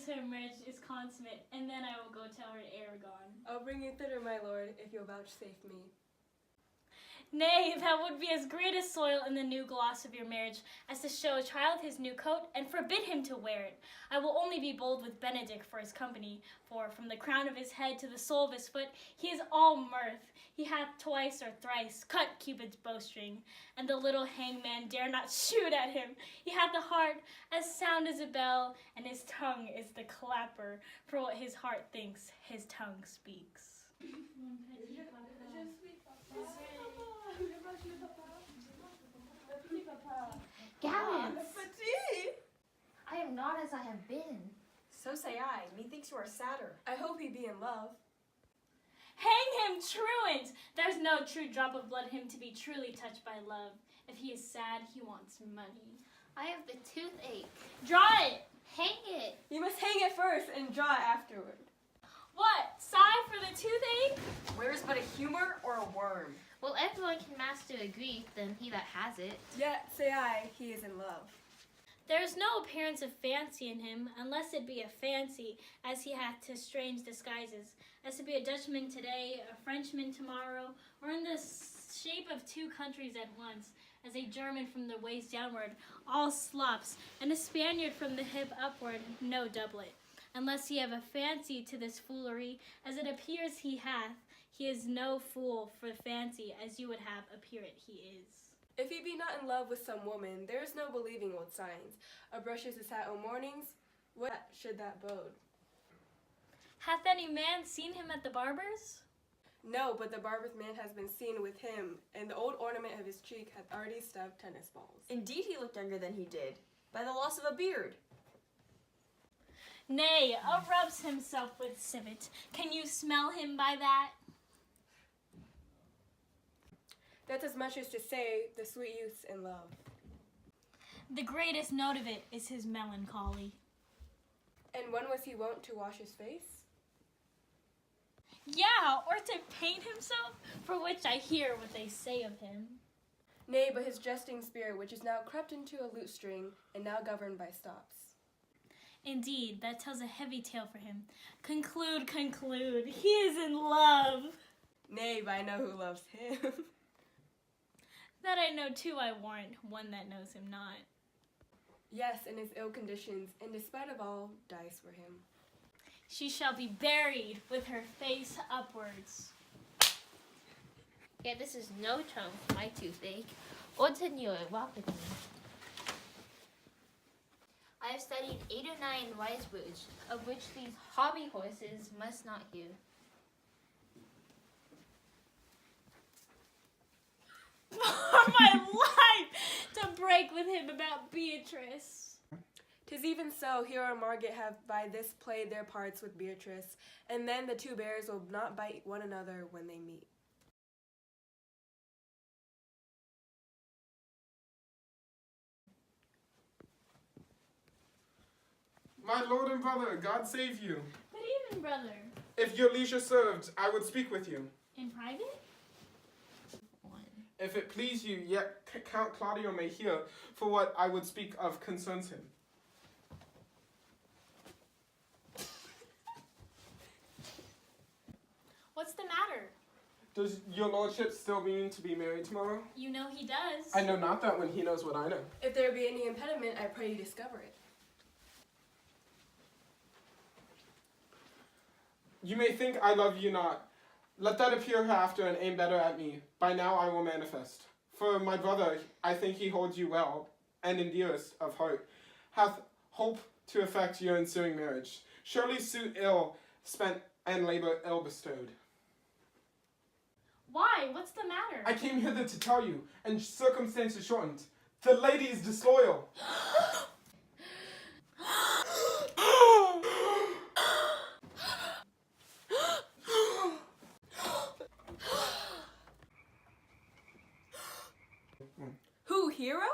her marriage is consummate, and then I will go tell her Aragon. I'll bring you thither, my lord, if you'll vouchsafe me. Nay, that would be as great a soil in the new gloss of your marriage as to show a child his new coat and forbid him to wear it. I will only be bold with Benedict for his company, for from the crown of his head to the sole of his foot he is all mirth. He hath twice or thrice cut Cupid's bowstring, and the little hangman dare not shoot at him. He hath a heart as sound as a bell, and his tongue is the clapper. For what his heart thinks, his tongue speaks. Gallants! I am not as I have been. So say I. Methinks you are sadder. I hope he be in love. Hang him, truant! There's no true drop of blood in him to be truly touched by love. If he is sad, he wants money. I have the toothache. Draw it! Hang it! You must hang it first and draw afterward. What? Sigh for the toothache? Where is but a humor or a worm? Well, everyone can master a grief than he that has it. Yet, say I, he is in love. There is no appearance of fancy in him, unless it be a fancy, as he hath to strange disguises, as to be a Dutchman today, a Frenchman tomorrow, or in the shape of two countries at once, as a German from the waist downward, all slops, and a Spaniard from the hip upward, no doublet. Unless he have a fancy to this foolery, as it appears he hath, he is no fool for fancy, as you would have appear it he is. If he be not in love with some woman, there is no believing old signs. A brushes his hat o' mornings, what should that bode? Hath any man seen him at the barber's? No, but the barber's man has been seen with him, and the old ornament of his cheek hath already stubbed tennis balls. Indeed he looked younger than he did, by the loss of a beard. Nay, rubs himself with civet. Can you smell him by that? That's as much as to say the sweet youth's in love. The greatest note of it is his melancholy. And when was he wont to wash his face? Yeah, or to paint himself, for which I hear what they say of him. Nay, but his jesting spirit, which is now crept into a lute string, and now governed by stops. Indeed, that tells a heavy tale for him. Conclude, conclude, he is in love. Nay, but I know who loves him. That I know too, I warrant, one that knows him not. Yes, in his ill conditions, and despite of all, dies for him. She shall be buried with her face upwards. Yeah, this is no tone for my toothache. Old Senor, walk with me. I have studied 8 or 9 wise words, of which these hobby horses must not hear. For my life, to break with him about Beatrice. 'Tis even so, hero and Margaret have by this played their parts with Beatrice, and then the two bears will not bite one another when they meet. My lord and brother, God save you. Good evening, brother. If your leisure served, I would speak with you. In private? If it please you, yet Count Claudio may hear, for what I would speak of concerns him. What's the matter? Does your lordship still mean to be married tomorrow? You know he does. I know not that when he knows what I know. If there be any impediment, I pray you discover it. You may think I love you not. Let that appear hereafter and aim better at me. By now I will manifest. For my brother, I think he holds you well, and in dearest of heart, hath hope to effect your ensuing marriage. Surely suit ill spent and labor ill bestowed. Why? What's the matter? I came hither to tell you, and circumstances shortened. The lady is disloyal. Who, hero?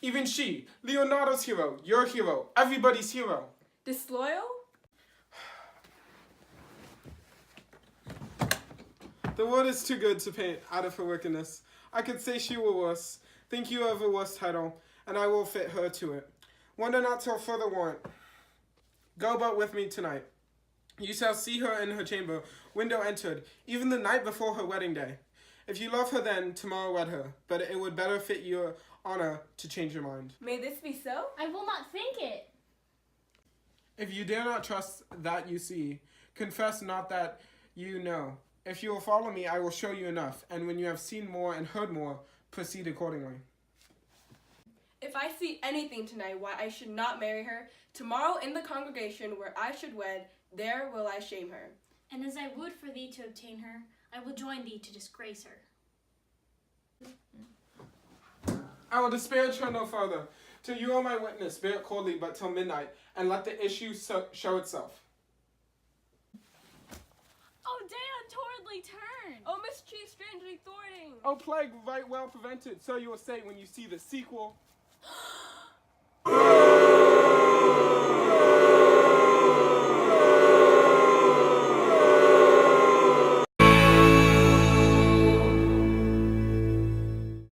Even she, Leonardo's hero, your hero, everybody's hero. Disloyal? The word is too good to paint out of her wickedness. I could say she were worse. Think you of a worse title, and I will fit her to it. Wonder not till further warrant. Go but with me tonight. You shall see her in her chamber, window entered, even the night before her wedding day. If you love her then, tomorrow wed her, but it would better fit your honor to change your mind. May this be so? I will not think it. If you dare not trust that you see, confess not that you know. If you will follow me, I will show you enough, and when you have seen more and heard more, proceed accordingly. If I see anything tonight why I should not marry her, tomorrow in the congregation where I should wed, there will I shame her. And as I would for thee to obtain her, I will join thee to disgrace her. I will disparage her no further. Till you are my witness, bear it coldly but till midnight, and let the issue show itself. Oh, day untowardly turned! Oh, mischief strangely thwarting! Oh, plague right well prevented, so you will say when you see the sequel.